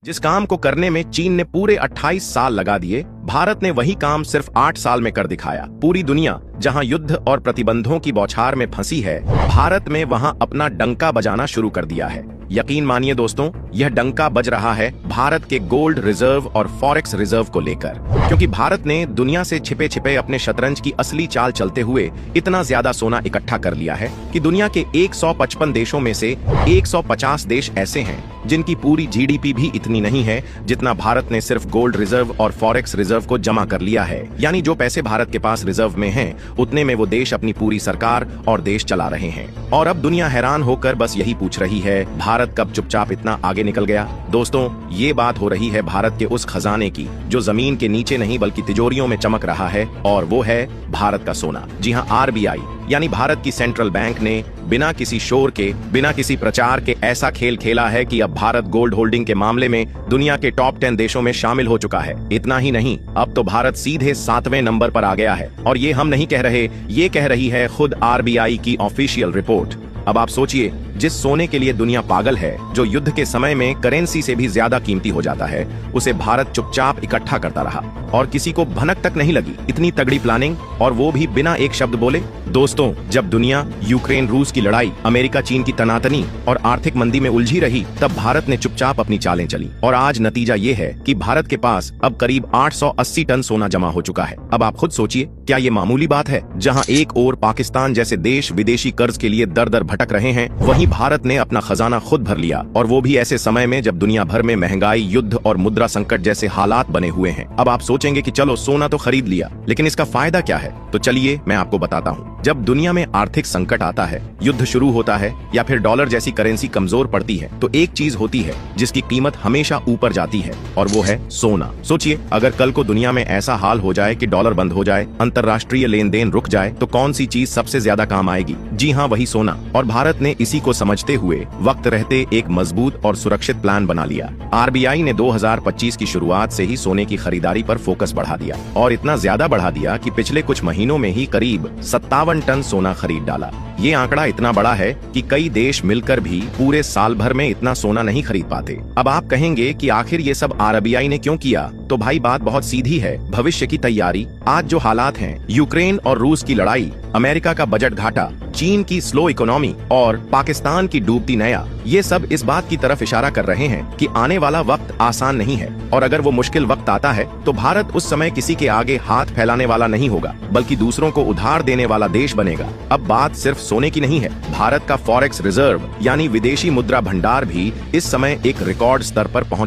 जिस काम को करने में चीन ने पूरे 28 साल लगा दिए, भारत ने वही काम सिर्फ 8 साल में कर दिखाया। पूरी दुनिया जहां युद्ध और प्रतिबंधों की बौछार में फंसी है, भारत में वहां अपना डंका बजाना शुरू कर दिया है। यकीन मानिए दोस्तों, यह डंका बज रहा है भारत के गोल्ड रिजर्व और फॉरेक्स रिजर्व को लेकर, क्योंकि भारत ने दुनिया से छिपे छिपे अपने शतरंज की असली चाल चलते हुए इतना ज्यादा सोना इकट्ठा कर लिया है कि दुनिया के 155 देशों में से 150 देश ऐसे हैं जिनकी पूरी जीडीपी भी इतनी नहीं है जितना भारत ने सिर्फ गोल्ड रिजर्व और फॉरेक्स रिजर्व को जमा कर लिया है। यानी जो पैसे भारत के पास रिजर्व में हैं, उतने में वो देश अपनी पूरी सरकार और देश चला रहे हैं। और अब दुनिया हैरान होकर बस यही पूछ रही है, भारत कब चुपचाप इतना आगे निकल गया। दोस्तों, ये बात हो रही है भारत के उस खजाने की जो जमीन के नीचे नहीं बल्कि तिजोरियों में चमक रहा है, और वो है भारत का सोना। जी हाँ, आरबीआई यानी भारत की सेंट्रल बैंक ने बिना किसी शोर के, बिना किसी प्रचार के ऐसा खेल खेला है कि अब भारत गोल्ड होल्डिंग के मामले में दुनिया के टॉप 10 देशों में शामिल हो चुका है। इतना ही नहीं, अब तो भारत सीधे 7वें नंबर पर आ गया है। और ये हम नहीं कह रहे, ये कह रही है खुद आरबीआई की ऑफिशियल रिपोर्ट। अब आप सोचिए, जिस सोने के लिए दुनिया पागल है, जो युद्ध के समय में करेंसी से भी ज्यादा कीमती हो जाता है, उसे भारत चुपचाप इकट्ठा करता रहा और किसी को भनक तक नहीं लगी। इतनी तगड़ी प्लानिंग, और वो भी बिना एक शब्द बोले। दोस्तों, जब दुनिया यूक्रेन रूस की लड़ाई, अमेरिका चीन की तनातनी और आर्थिक मंदी में उलझी रही, तब भारत ने चुपचाप अपनी चालें चली। और आज नतीजा ये है कि भारत के पास अब करीब 880 टन सोना जमा हो चुका है। अब आप खुद सोचिए, क्या ये मामूली बात है? जहां एक ओर पाकिस्तान जैसे देश विदेशी कर्ज के लिए दर दर भटक रहे हैं, वहीं भारत ने अपना खजाना खुद भर लिया, और वो भी ऐसे समय में जब दुनिया भर में महंगाई, युद्ध और मुद्रा संकट जैसे हालात बने हुए हैं। अब आप सोचेंगे कि चलो सोना तो खरीद लिया, लेकिन इसका फायदा क्या है? तो चलिए मैं आपको बताता हूँ। जब दुनिया में आर्थिक संकट आता है, युद्ध शुरू होता है, या फिर डॉलर जैसी करेंसी कमजोर पड़ती है, तो एक चीज होती है जिसकी कीमत हमेशा ऊपर जाती है, और वो है सोना। सोचिए, अगर कल को दुनिया में ऐसा हाल हो जाए कि डॉलर बंद हो जाए, अंतरराष्ट्रीय लेन देन रुक जाए, तो कौन सी चीज सबसे ज्यादा काम आएगी? जी हाँ, वही सोना। और भारत ने इसी को समझते हुए वक्त रहते एक मजबूत और सुरक्षित प्लान बना लिया। आरबीआई ने 2025 की शुरुआत से ही सोने की खरीदारी पर फोकस बढ़ा दिया, और इतना ज्यादा बढ़ा दिया कि पिछले कुछ महीनों में ही करीब 57 टन सोना खरीद डाला। ये आंकड़ा इतना बड़ा है कि कई देश मिलकर भी पूरे साल भर में इतना सोना नहीं खरीद पाते। अब आप कहेंगे कि आखिर ये सब आरबीआई ने क्यों किया? तो भाई, बात बहुत सीधी है, भविष्य की तैयारी। आज जो हालात हैं, यूक्रेन और रूस की लड़ाई, अमेरिका का बजट घाटा, चीन की स्लो इकोनॉमी और पाकिस्तान की डूबती नया, ये सब इस बात की तरफ इशारा कर रहे हैं कि आने वाला वक्त आसान नहीं है। और अगर वो मुश्किल वक्त आता है, तो भारत उस समय किसी के आगे हाथ फैलाने वाला नहीं होगा, बल्कि दूसरों को उधार देने वाला देश बनेगा। अब बात सिर्फ सोने की नहीं है, भारत का फॉरेक्स रिजर्व यानी विदेशी मुद्रा भंडार भी इस समय एक रिकॉर्ड स्तर पर पहुंच